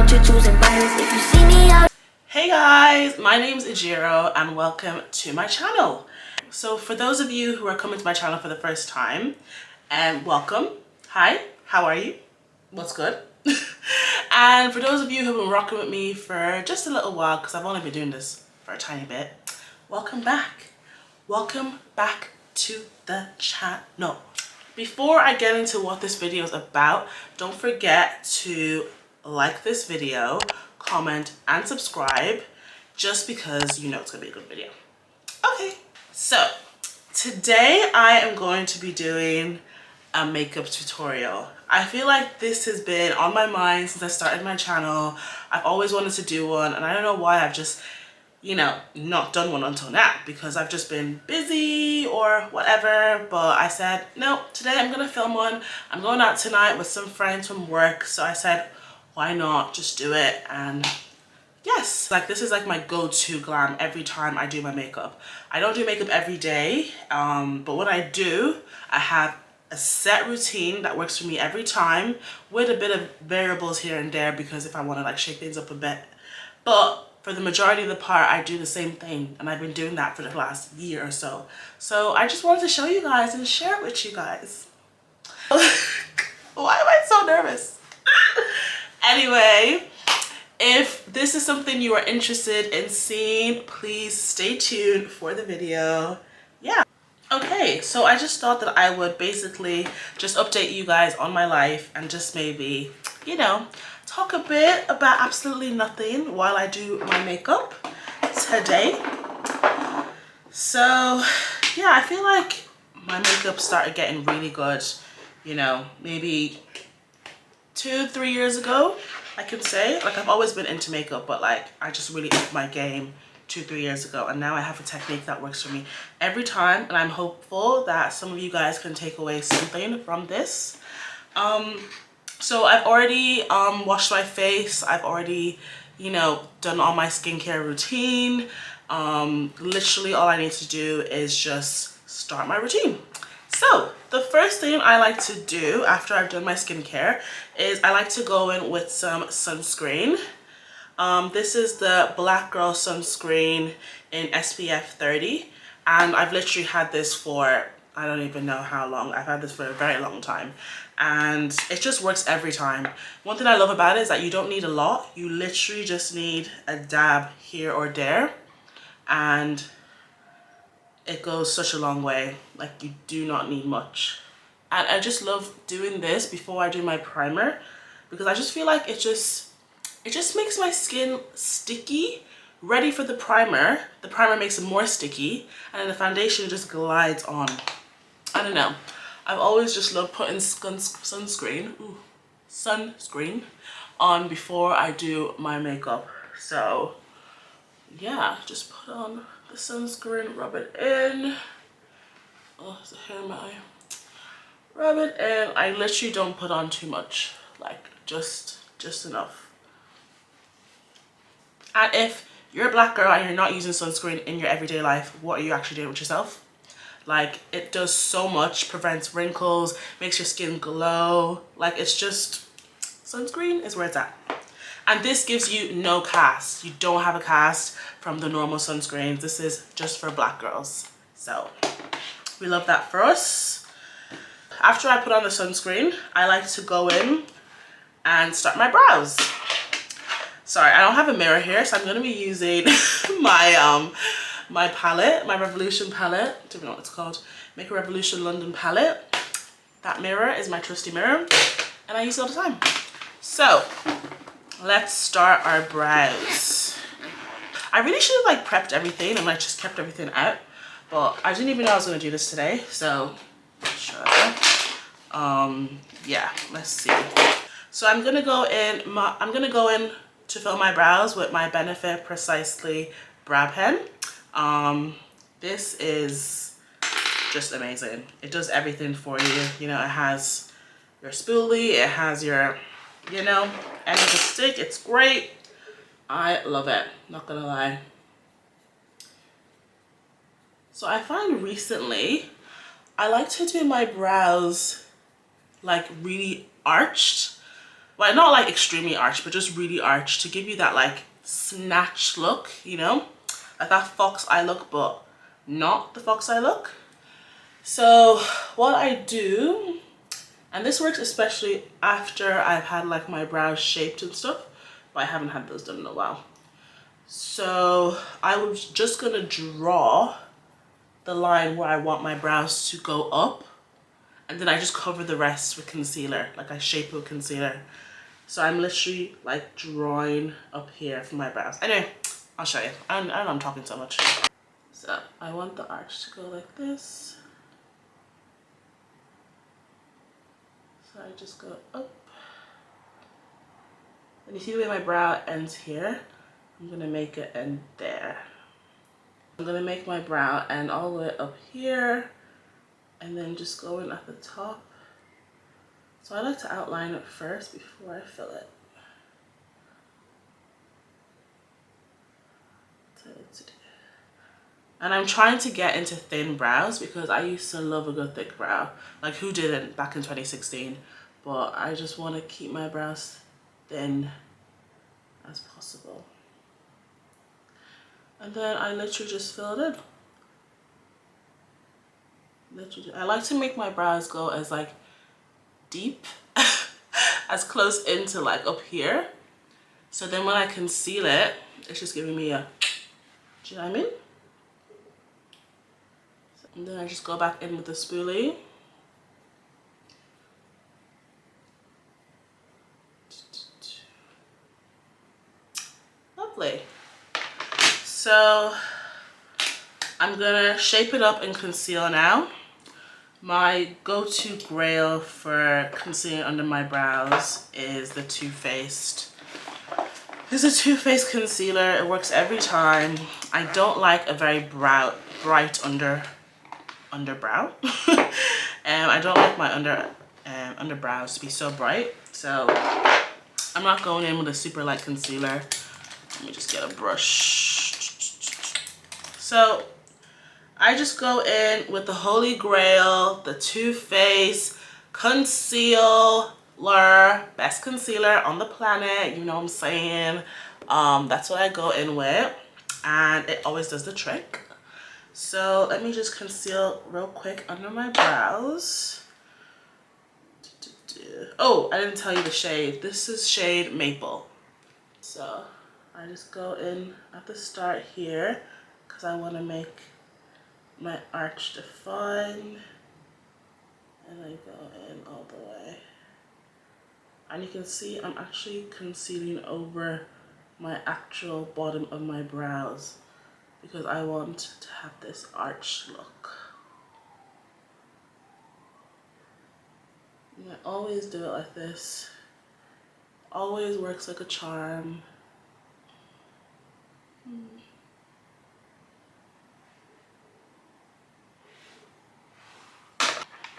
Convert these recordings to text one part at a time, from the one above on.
about you choosing violence. If you see me out. Hey guys, my name is Eyebrow and welcome to my channel. So for those of you who are coming to my channel for the first time, welcome. Hi, how are you? What's good? And for those of you who have been rocking with me for just a little while, because I've only been doing this for a tiny bit, welcome back. Welcome back to the channel. Before I get into what this video is about, don't forget to like this video, comment and subscribe, just because you know it's gonna be a good video. Okay, so today I am going to be doing a makeup tutorial. I feel like this has been on my mind since I started my channel. I've always wanted to do one and I don't know why I've just, you know, not done one until now, because I've just been busy or whatever. But I said, no, today I'm gonna film one. I'm going out tonight with some friends from work, so I said, why not just do it? And yes, like this is like my go-to glam every time I do my makeup. I don't do makeup every day, but when I do, I have a set routine that works for me every time, with a bit of variables here and there because if I want to like shake things up a bit. But for the majority of the part, I do the same thing, and I've been doing that for the last year or so. So I just wanted to show you guys and share it with you guys. Why am I so nervous? Anyway, if this is something you are interested in seeing, please stay tuned for the video. Yeah. Okay, so I just thought that I would basically just update you guys on my life and just maybe, you know, talk a bit about absolutely nothing while I do my makeup today. So yeah, I feel like my makeup started getting really good, you know, maybe 2-3 years ago, I could say. Like I've always been into makeup, but like I just really upped my game 2-3 years ago, and now I have a technique that works for me every time, and I'm hopeful that some of you guys can take away something from this. So I've already washed my face. I've already, you know, done all my skincare routine. Literally all I need to do is just start my routine. So the first thing I like to do after I've done my skincare is I like to go in with some sunscreen. This is the Black Girl sunscreen in SPF 30, and I've literally had this for I don't even know how long. I've had this for a very long time, and it just works every time. One thing I love about it is that you don't need a lot. You literally just need a dab here or there, and it goes such a long way. Like you do not need much. And I just love doing this before I do my primer, because I just feel like it just makes my skin sticky, ready for the primer. The primer makes it more sticky, and then the foundation just glides on. I don't know. I've always just loved putting sunscreen on before I do my makeup. So yeah, just put on the sunscreen, rub it in. Oh, there's a hair in my eye. Rub it in. I literally don't put on too much, like just enough. And if you're a black girl and you're not using sunscreen in your everyday life, what are you actually doing with yourself? Like it does so much, prevents wrinkles, makes your skin glow. Like it's just, sunscreen is where it's at. And this gives you no cast. You don't have a cast from the normal sunscreens. This is just for black girls. So we love that for us. After I put on the sunscreen, I like to go in and start my brows. Sorry, I don't have a mirror here, so I'm gonna be using my my palette, my Revolution palette. I don't know what it's called. Make a Revolution London palette. That mirror is my trusty mirror, and I use it all the time. So let's start our brows. I really should have like prepped everything and like just kept everything out, but I didn't even know I was gonna do this today. So sure. Yeah, let's see. So I'm gonna go in to fill my brows with my Benefit Precisely brow pen. This is just amazing. It does everything for you. You know, it has your spoolie, it has your, you know, end of the stick. It's great. I love it, not gonna lie. So I find recently I like to do my brows like really arched. well, not like extremely arched, but just really arched to give you that like snatched look, you know, like that fox eye look, but not the fox eye look. So what I do, and this works especially after I've had like my brows shaped and stuff, but I haven't had those done in a while. So I was just gonna draw the line where I want my brows to go up, and then I just cover the rest with concealer, like I shape it with concealer. So I'm literally like drawing up here for my brows. Anyway, I'll show you. I don't know, I'm talking so much. So I want the arch to go like this. So I just go up. And you see the way my brow ends here? I'm gonna make it end there. I'm gonna make my brow end all the way up here and then just go in at the top. So I like to outline it first before I fill it. And I'm trying to get into thin brows because I used to love a good thick brow. Like who didn't back in 2016? But I just want to keep my brows thin as possible. And then I literally just fill it in. Literally, I like to make my brows go as like deep, as close into like up here. So then when I conceal it, it's just giving me a, do you know what I mean? And then I just go back in with the spoolie. Lovely. So I'm gonna shape it up and conceal now. My go-to grail for concealing under my brows is the Too Faced. This is a Too Faced concealer. It works every time. I don't like a very bright underbrow. I don't like my underbrows to be so bright. So I'm not going in with a super light concealer. Let me just get a brush. So I just go in with the Holy Grail, the Too Faced Concealer, best concealer on the planet, you know what I'm saying? That's what I go in with, and it always does the trick. So let me just conceal real quick under my brows. Oh, I didn't tell you the shade. This is shade Maple. So I just go in at the start here because I want to make my arch defined, and I go in all the way. And you can see I'm actually concealing over my actual bottom of my brows because I want to have this arch look. And I always do it like this. Always works like a charm.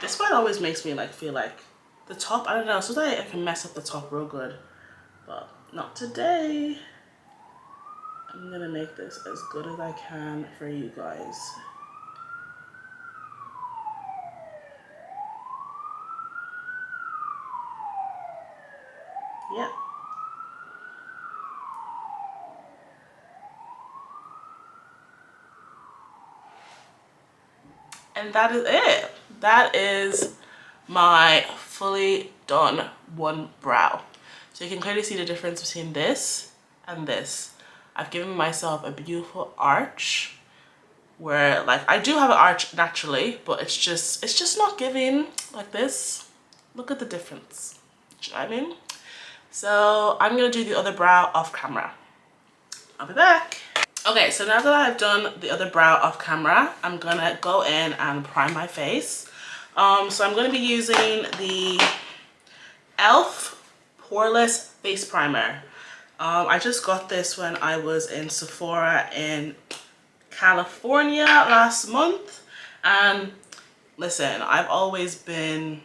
This one always makes me like feel like the top, I don't know, sometimes I can mess up the top real good, but not today. I'm gonna make this as good as I can for you guys. Yep. And that is it. That is my fully done one brow. So you can clearly see the difference between this and this. I've given myself a beautiful arch where like I do have an arch naturally, but it's just not giving like this. Look at the difference. Do you know what I mean? So I'm gonna do the other brow off camera. I'll be back. Okay, so now that I've done the other brow off camera, I'm gonna go in and prime my face. So I'm gonna be using the e.l.f. Poreless Face Primer. I just got this when I was in Sephora in California last month. And listen, I've been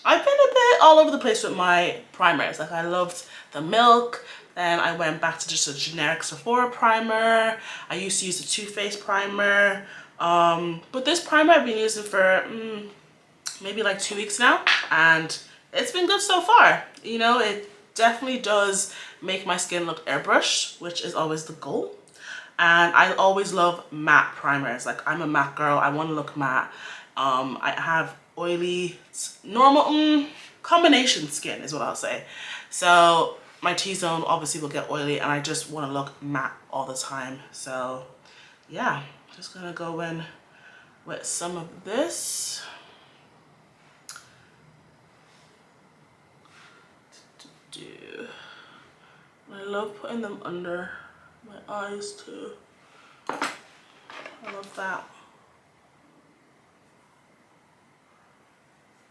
a bit all over the place with my primers. Like I loved the Milk, then I went back to just a generic Sephora primer. I used to use the Too Faced primer. But this primer I've been using for maybe like 2 weeks now, and it's been good so far. You know, definitely does make my skin look airbrushed, which is always the goal. And I always love matte primers. Like, I'm a matte girl. I want to look matte. I have oily, normal, combination skin is what I'll say. So my T-zone obviously will get oily, and I just want to look matte all the time. So yeah, just gonna go in with some of this. I love putting them under my eyes too. I love that.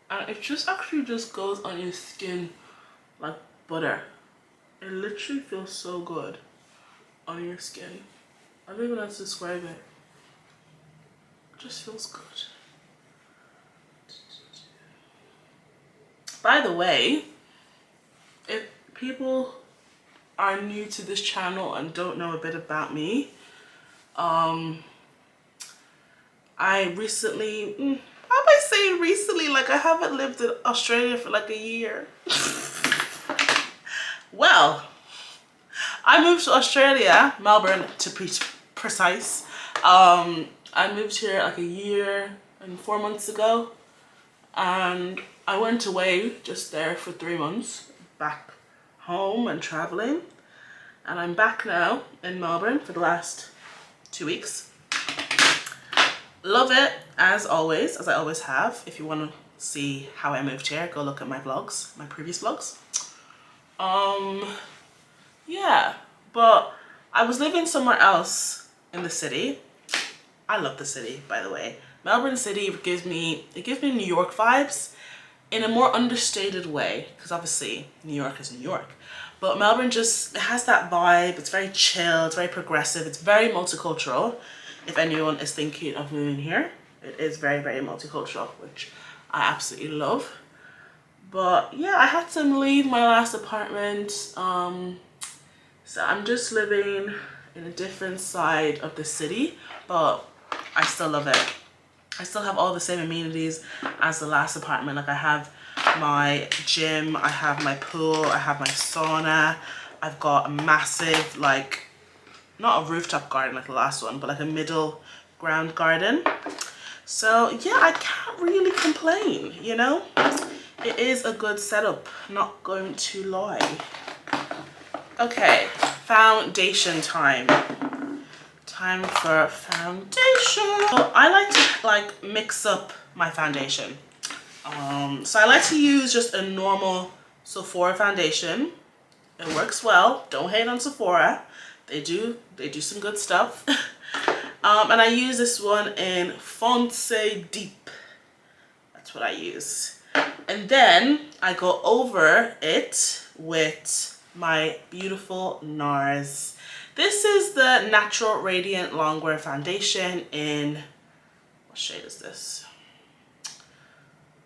And it just actually just goes on your skin like butter. It literally feels so good on your skin. I don't even know how to describe it. It just feels good. By the way, if people are new to this channel and don't know a bit about me, I recently, how am I saying recently? Like, I haven't lived in Australia for like a year. Well, I moved to Australia, Melbourne to be precise. I moved here like a year and 4 months ago, and I went away just there for 3 months, back home and traveling, and I'm back now in Melbourne for the last 2 weeks. Love it as always, as I always have. If you want to see how I moved here, go look at my vlogs, my previous vlogs. Yeah, but I was living somewhere else in the city. I love the city, by the way. Melbourne City gives me New York vibes in a more understated way, because obviously New York is New York. But Melbourne just has that vibe. It's very chill, it's very progressive, it's very multicultural. If anyone is thinking of moving here, it is very, very multicultural, which I absolutely love. But yeah, I had to leave my last apartment. So I'm just living in a different side of the city, but I still love it. I still have all the same amenities as the last apartment. Like, I have my gym, I have my pool, I have my sauna, I've got a massive, like, not a rooftop garden like the last one, but like a middle ground garden. So yeah, I can't really complain, you know? It is a good setup, not going to lie. Okay, foundation time. Time for foundation. So I like to mix up my foundation. So I like to use just a normal Sephora foundation. It works well. Don't hate on Sephora. They do some good stuff. And I use this one in Foncé Deep. That's what I use. And then I go over it with my beautiful NARS. This is the Natural Radiant Longwear Foundation in, what shade is this?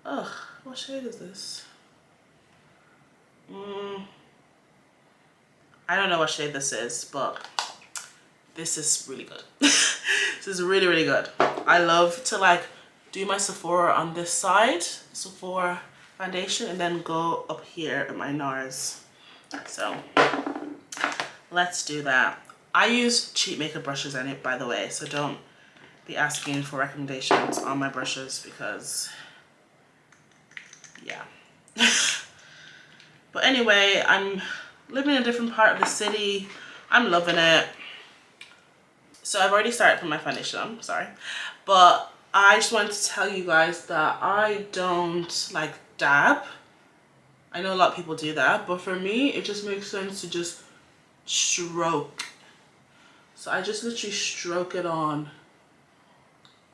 Ugh, what shade is this? I don't know what shade this is, but this is really good. This is really, really good. I love to like do my Sephora on this side, Sephora foundation, and then go up here at my NARS. So let's do that. I use cheap makeup brushes in it, by the way, so don't be asking for recommendations on my brushes, because yeah. But anyway, I'm living in a different part of the city. I'm loving it. So I've already started putting my foundation on, sorry. But I just wanted to tell you guys that I don't like dab. I know a lot of people do that, but for me, it just makes sense to just stroke. So I just literally stroke it on.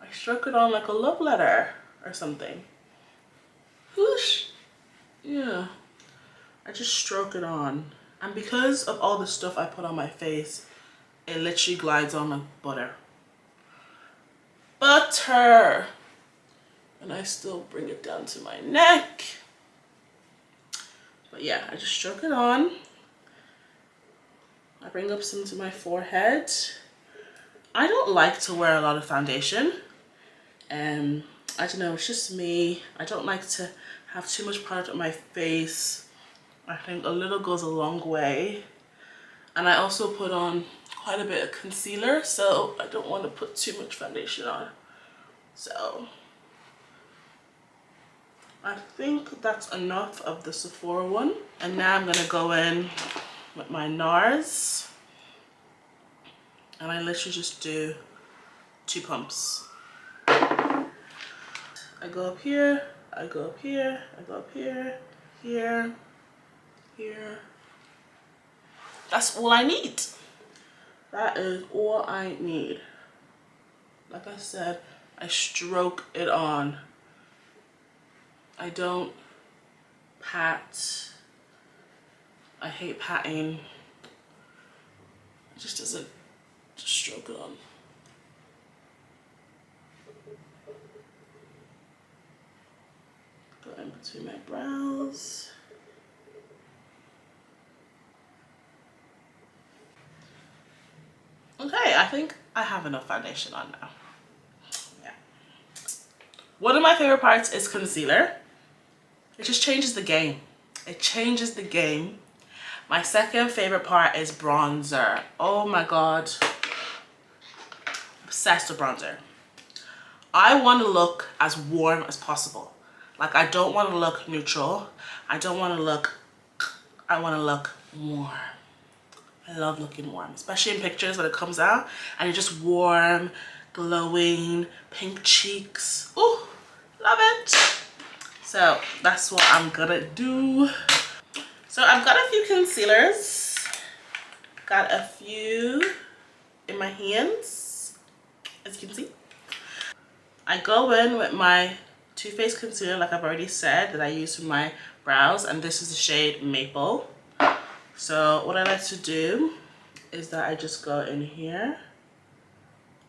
I stroke it on like a love letter or something. Whoosh. Yeah. I just stroke it on. And because of all the stuff I put on my face, it literally glides on like butter. Butter! And I still bring it down to my neck. But yeah, I just stroke it on. I bring up some to my forehead. I don't like to wear a lot of foundation. I don't know, it's just me. I don't like to have too much product on my face. I think a little goes a long way. And I also put on quite a bit of concealer, so I don't want to put too much foundation on. So I think that's enough of the Sephora one. And now I'm gonna go in with my NARS. And I literally just do 2 pumps. I go up here, I go up here, I go up here, here, here. That's all I need. That is all I need. Like I said, I stroke it on. I don't pat. I hate patting. It just doesn't just stroke it on. Go in between my brows. Okay, I think I have enough foundation on now. Yeah. One of my favorite parts is concealer. It just changes the game. It changes the game. My second favorite part is bronzer. Oh my god. Obsessed with bronzer. I want to look as warm as possible. Like, I don't want to look neutral. I don't want to look, I want to look warm. I love looking warm, especially in pictures when it comes out and you're just warm, glowing, pink cheeks. Ooh, love it. So that's what I'm gonna do. So I've got a few concealers. Got a few in my hands, as you can see. I go in with my Too Faced concealer, like I've already said, that I use for my brows, and this is the shade Maple. So what I like to do is that I just go in here,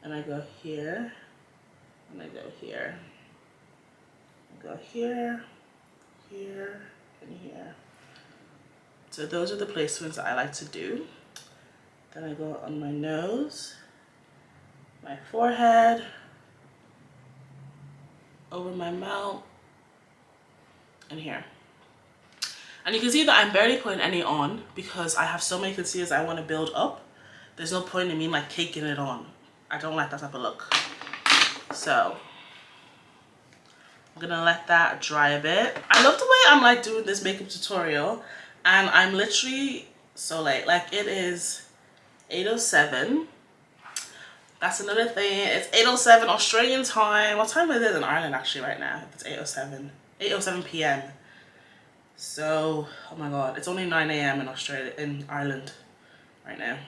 and I go here, and I go here. I go here, here, and here. So those are the placements that I like to do. Then I go on my nose, my forehead, over my mouth, and here. And you can see that I'm barely putting any on because I have so many concealers I want to build up. There's no point in me like caking it on. I don't like that type of look. So I'm gonna let that dry a bit. I love the way I'm like doing this makeup tutorial, and I'm literally so late. Like, it is 8:07. That's another thing. It's 8:07 Australian time. What time is it in Ireland actually right now? It's 8:07. 8:07 p.m. So, oh my god, it's only 9 a.m. in Australia, in Ireland right now.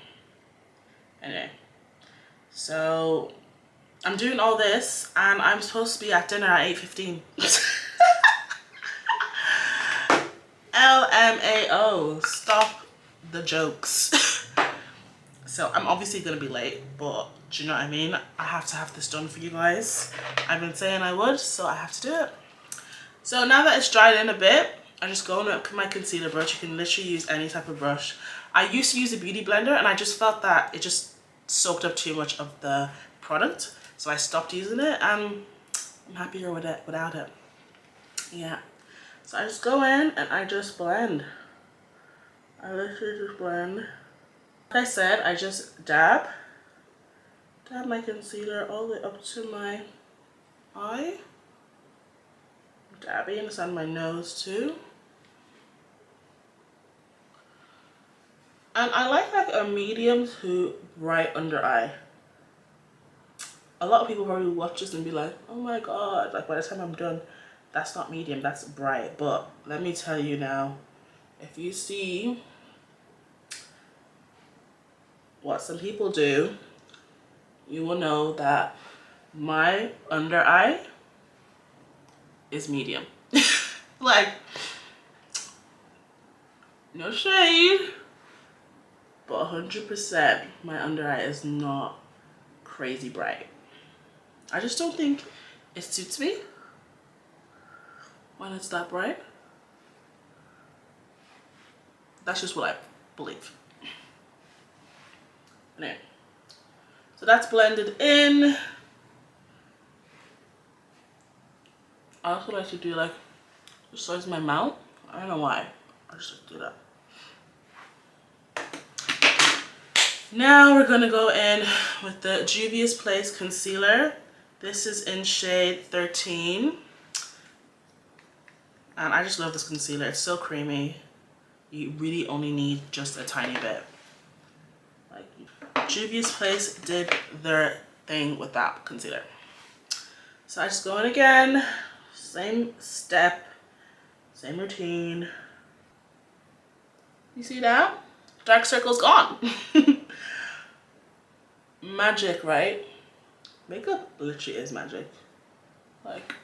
Anyway, so I'm doing all this and I'm supposed to be at dinner at 8:15. LMAO, stop the jokes. So I'm obviously gonna be late, but do you know what I mean? I have to have this done for you guys. I've been saying I would, so I have to do it. So now that it's dried in a bit, I just go in with my concealer brush. You can literally use any type of brush. I used to use a beauty blender and I just felt that it just soaked up too much of the product. So I stopped using it and I'm happier with it without it. Yeah. So I just go in and I just blend. I literally just blend. Like I said, I just dab my concealer all the way up to my eye. Dabbing this on my nose too. And I like a medium to bright under eye. A lot of people probably watch this and be like, oh my god, like by the time I'm done, that's not medium, that's bright. But let me tell you now, if you see what some people do, you will know that my under eye is medium. Like, no shade, but 100% my under eye is not crazy bright. I just don't think it suits me when it's that bright. That's just what I believe. Anyway, so that's blended in. I also like to do like the size of my mouth. I don't know why. I'll just do that. Now we're gonna go in with the Juvia's Place concealer. This is in shade 13. And I just love this concealer. It's so creamy. You really only need just a tiny bit. Like, Juvia's Place did their thing with that concealer. So I just go in again. Same step, same routine. You see that? Dark circle's gone. Magic, right? Makeup literally is magic. Like,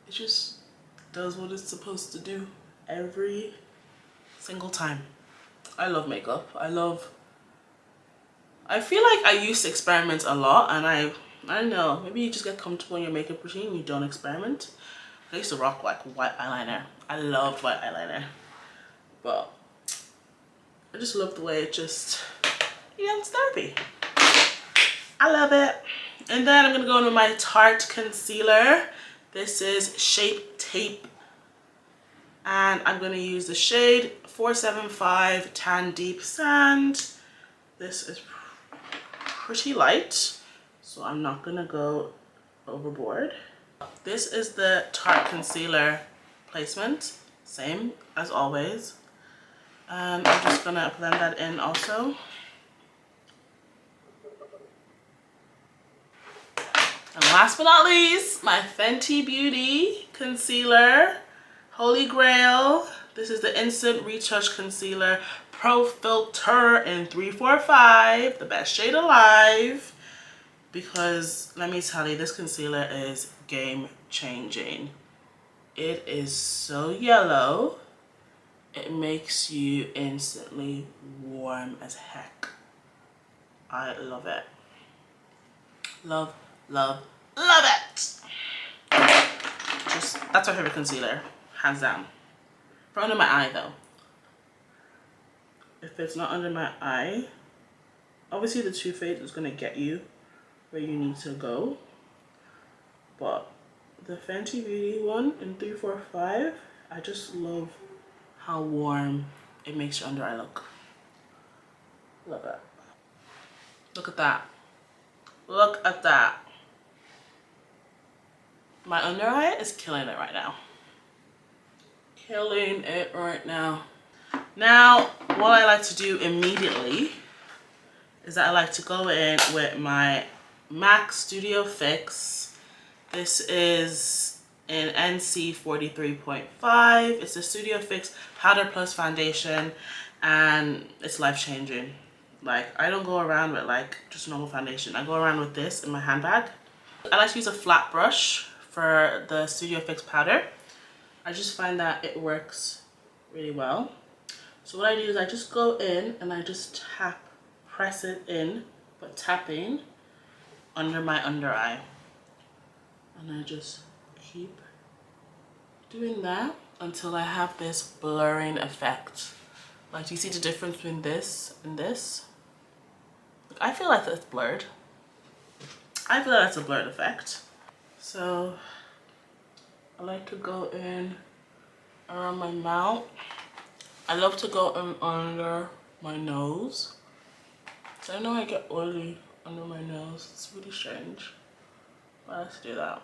it just does what it's supposed to do every single time. I love makeup. I feel like I used to experiment a lot, and I don't know, maybe you just get comfortable in your makeup routine and you don't experiment. I used to rock like white eyeliner. I loved white eyeliner, but I just love the way it just, you know, it's therapy. I love it. And then I'm gonna go in with my Tarte concealer. This is Shape Tape, and I'm gonna use the shade 475 Tan Deep Sand. This is pretty light, so I'm not gonna go overboard. This is the Tarte concealer placement, same as always. And I'm just gonna blend that in also. And last but not least, my Fenty Beauty concealer, Holy Grail. This is the Instant Retouch Concealer Pro Filter in 345, the best shade alive. Because let me tell you, this concealer is game changing. It is so yellow, it makes you instantly warm as heck. I love it. Love, love, love it. Just, that's my favorite concealer, hands down. For under my eye though. If it's not under my eye, obviously the Too Faced is gonna get you where you need to go. But the Fenty Beauty one in 345, I just love how warm it makes your under eye look. Love it. Look at that. Look at that. My under eye is killing it right now. Killing it right now. Now, what I like to do immediately is that I like to go in with my MAC Studio Fix. This is in NC 43.5. It's a Studio Fix Powder Plus Foundation, and it's life-changing. Like, I don't go around with like just normal foundation. I go around with this in my handbag. I like to use a flat brush for the Studio Fix powder. I just find that it works really well. So what I do is I just go in and I just tap, press it in, but tapping under my under eye. And I just keep doing that until I have this blurring effect. Like, do you see the difference between this and this? I feel like that's blurred. I feel like that's a blurred effect. So I like to go in around my mouth. I love to go in under my nose. So I know I get oily under my nose. It's really strange. But let's do that.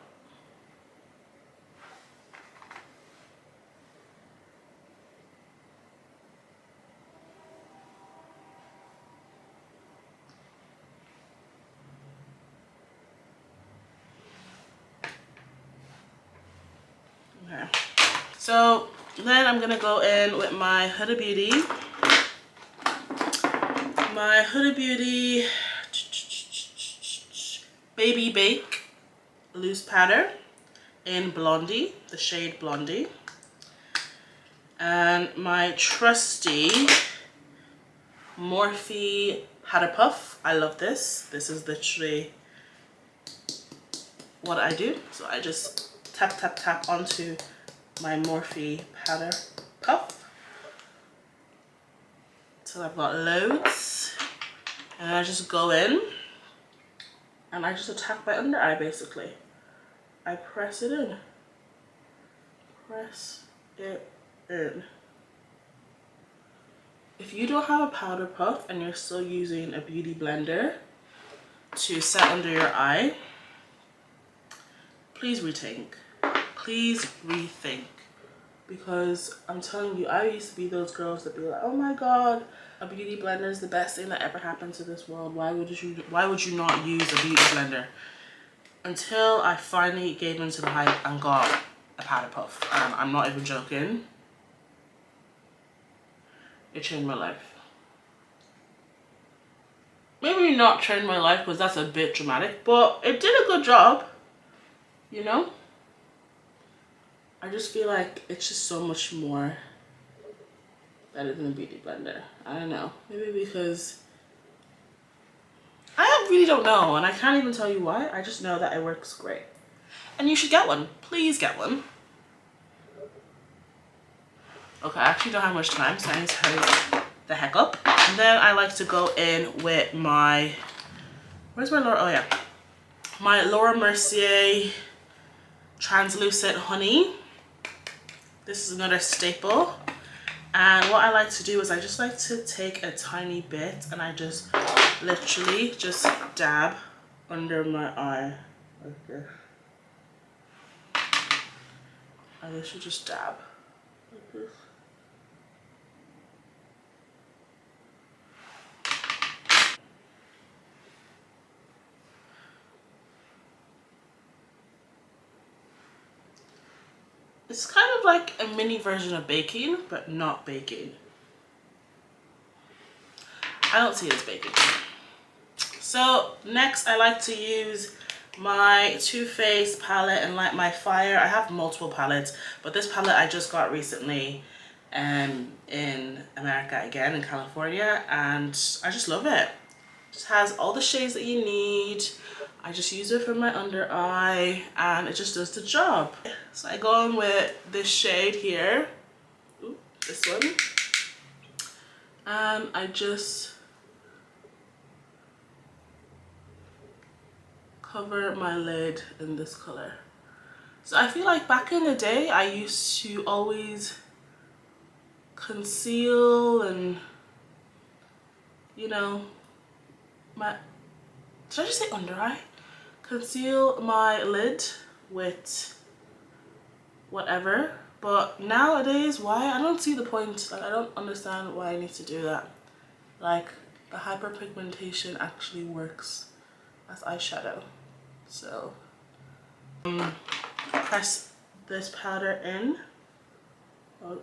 Okay. So then I'm gonna go in with my Huda Beauty. My Huda Beauty Baby Bake loose powder in Blondie, the shade Blondie. And my trusty Morphe Powder Puff. I love this. This is literally what I do. So I just tap, tap, tap onto my Morphe Powder Puff till I've got loads. And I just go in and I just attack my under eye basically. I press it in. Press it in. If you don't have a powder puff and you're still using a beauty blender to set under your eye, please rethink. Please rethink. Because I'm telling you, I used to be those girls that be like, oh my god, a beauty blender is the best thing that ever happened to this world. Why would you not use a beauty blender? Until I finally gave into the hype and got a powder puff. And I'm not even joking. It changed my life. Maybe not change my life because that's a bit dramatic, but it did a good job, you know? I just feel like it's just so much more better than a beauty blender. I don't know. Maybe because I really don't know, and I can't even tell you why. I just know that it works great. And you should get one. Please get one. Okay, I actually don't have much time, so I need to hurry the heck up. And then I like to go in with my, where's my Laura? Oh yeah, my Laura Mercier translucent honey. This is another staple. And what I like to do is I just like to take a tiny bit and I just literally just dab under my eye like this. I literally just dab like this. It's kind of like a mini version of baking, but not baking. I don't see it as baking. So next I like to use my Too Faced palette and Light My Fire. I have multiple palettes, but this palette I just got recently in America again, in California, and I just love it. It just has all the shades that you need. I just use it for my under eye and it just does the job. So I go in with this shade here. Ooh, this one. And I just cover my lid in this color. So I feel like back in the day, I used to always conceal and, you know, should I just say under eye? Conceal my lid with whatever. But nowadays, why? I don't see the point. Like, I don't understand why I need to do that. Like, the hyperpigmentation actually works as eyeshadow. So, press this powder in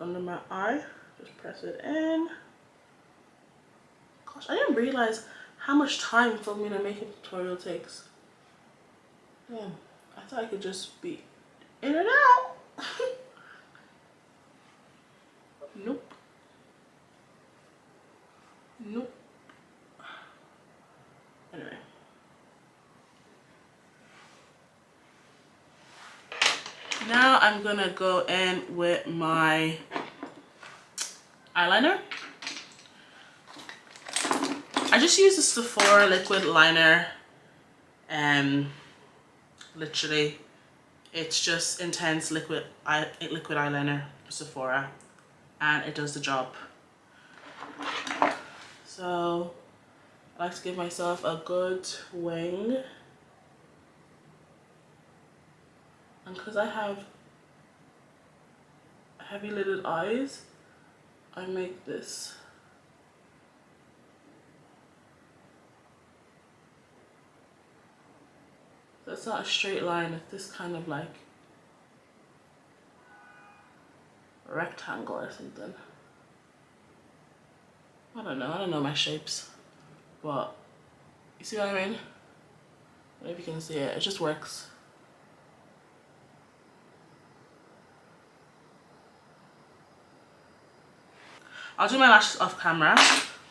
under my eye. Just press it in. Gosh, I didn't realize how much time filming a makeup tutorial takes. Yeah, I thought I could just be in and out. Nope. Nope. Anyway. Now I'm gonna go in with my eyeliner. I just use the Sephora liquid liner. Literally, it's just intense liquid eyeliner, Sephora, and it does the job. So I like to give myself a good wing, and because I have heavy lidded eyes, I make this. So it's not a straight line, it's this kind of like rectangle or something. I don't know my shapes, but you see what I mean? I don't know if you can see it, it just works. I'll do my lashes off camera,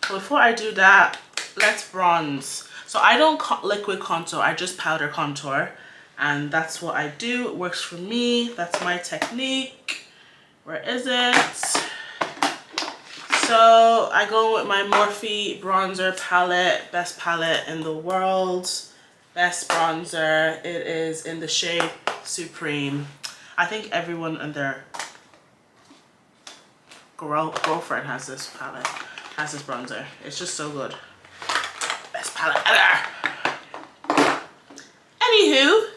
but before I do that, let's bronze. So I don't liquid contour, I just powder contour, and that's what I do. It works for me, that's my technique. Where is it? So I go with my Morphe bronzer palette, best palette in the world, best bronzer. It is in the shade Supreme. I think everyone in their girlfriend has this palette, has this bronzer. It's just so good. Best palette ever. Anywho,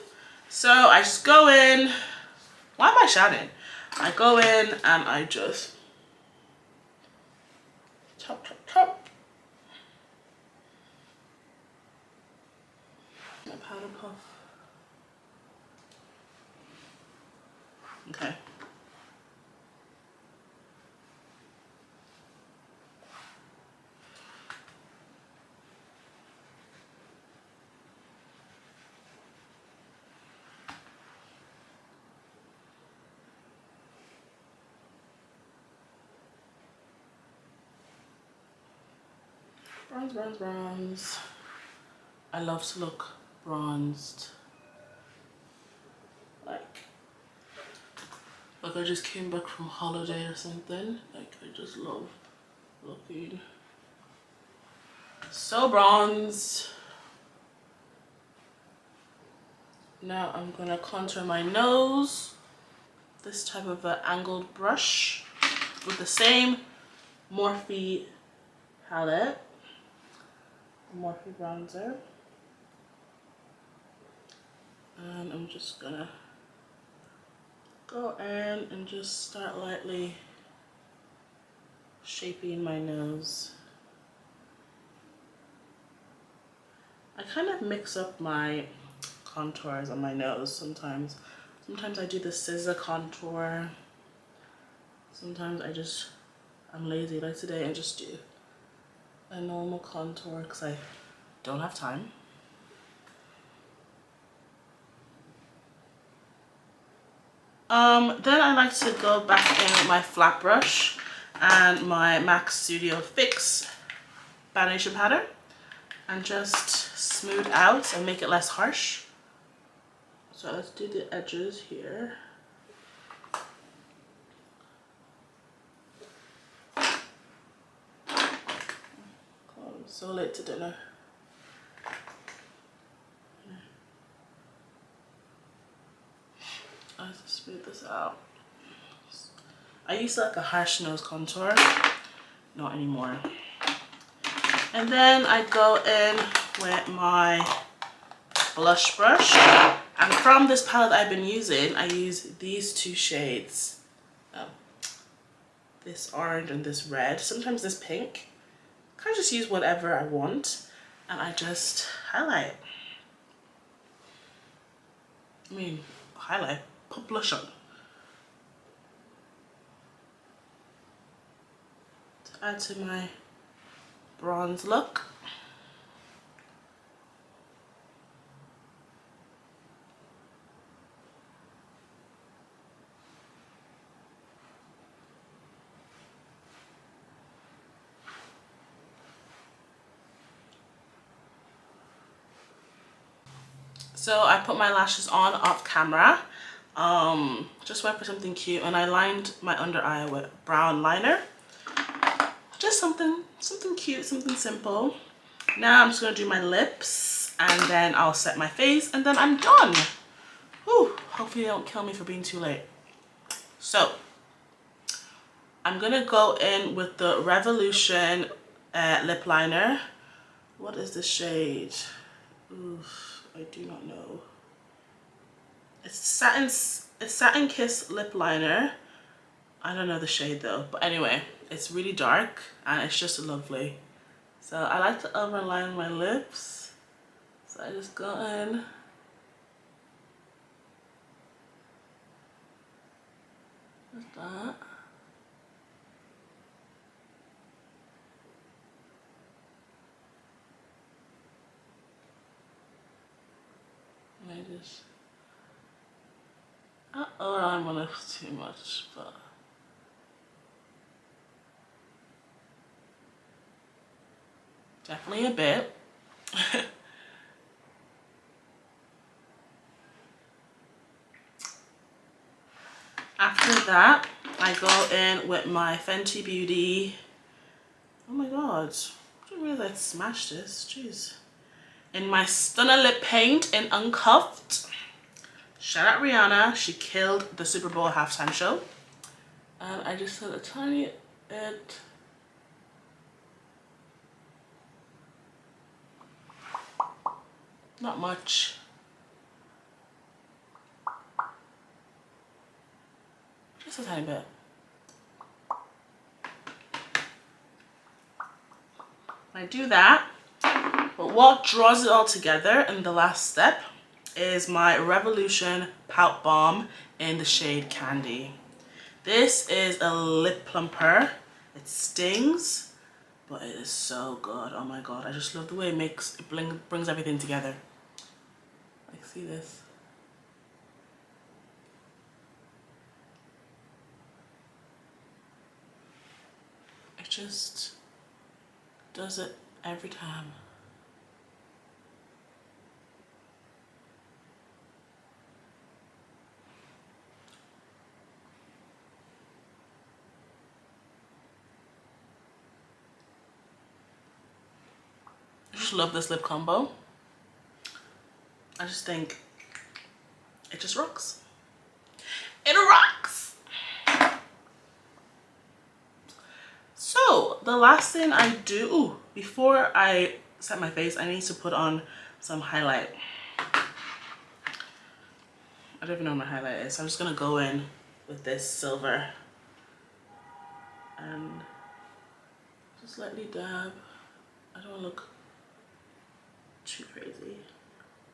so I just go in. Why am I shouting? I go in and I just tap, tap, tap. My powder puff. Okay. Bronze, bronze, bronze. I love to look bronzed. Like I just came back from holiday or something. Like I just love looking so bronzed. Now I'm gonna contour my nose. This type of angled brush with the same Morphe palette. Morphe bronzer. And I'm just gonna go in and just start lightly shaping my nose. I kind of mix up my contours on my nose sometimes. Sometimes I do the scissor contour. Sometimes I'm lazy like today and just do a normal contour because I don't have time. Then I like to go back in with my flat brush and my MAC Studio Fix foundation powder and just smooth out and make it less harsh. So let's do the edges here. I'm so late to dinner. I have to smooth this out. I used to like a harsh nose contour, not anymore. And then I go in with my blush brush. And from this palette I've been using, I use these two shades. This orange and this red. Sometimes this pink. I can just use whatever I want. And I just highlight. Highlight. Put blush on. To add to my bronze look. So I put my lashes on off camera. Just went for something cute and I lined my under eye with brown liner. Just something cute, something simple. Now I'm just gonna do my lips and then I'll set my face and then I'm done. Whew, hopefully they don't kill me for being too late. So I'm gonna go in with the Revolution lip liner. What is the shade? Oof, I do not know. It's Satin Kiss lip liner. I don't know the shade though, but anyway, it's really dark and it's just lovely. So I like to overline my lips. So I just go in. Like that. And I just, oh, I'm gonna too much, but definitely a bit. After that, I go in with my Fenty Beauty. Oh my god, I didn't realize I'd smashed this. Jeez. In my Stunner Lip Paint in Uncuffed. Shout out Rihanna, she killed the Super Bowl halftime show. And I just put a tiny it. Not much. Just a tiny bit. I do that, but what draws it all together in the last step is my Revolution Pout Balm in the shade Candy. This is a lip plumper. It stings, but it is so good. Oh my god, I just love the way it brings everything together. Like, see this? It just does it every time. I just love this lip combo. I just think it just rocks. It rocks! So the last thing I do, before I set my face, I need to put on some highlight. I don't even know what my highlight is. So I'm just gonna go in with this silver and just lightly dab. I don't wanna look too crazy.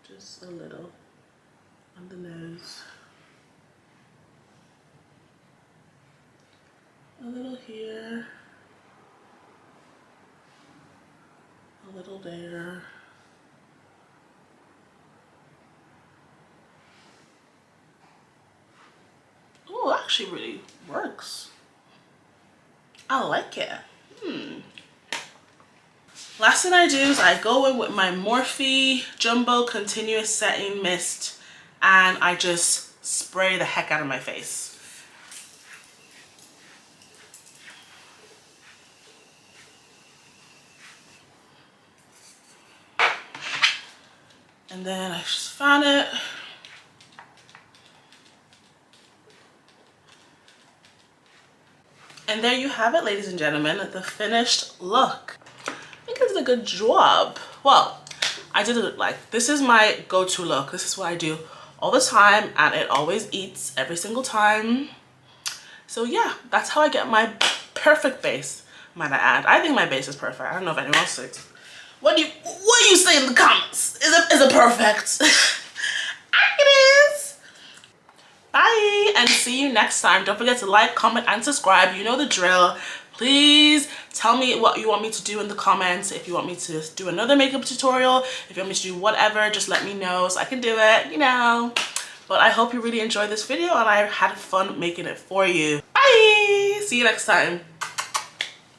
Just a little on the nose. A little here. A little there. Oh, actually really works. I like it. Last thing I do is I go in with my Morphe Jumbo Continuous Setting Mist and I just spray the heck out of my face. And then I just fan it. And there you have it, ladies and gentlemen, the finished look. I think I did a good job. Well, I did it like, this is my go-to look. This is what I do all the time and it always eats every single time. So yeah, that's how I get my perfect base, might I add. I think my base is perfect. I don't know if anyone else thinks. What do you say in the comments? Is it perfect? It is. Bye and see you next time. Don't forget to like, comment and subscribe. You know the drill. Please tell me what you want me to do in the comments. If you want me to do another makeup tutorial, if you want me to do whatever, just let me know so I can do it, you know. But I hope you really enjoyed this video and I had fun making it for you. Bye. See you next time.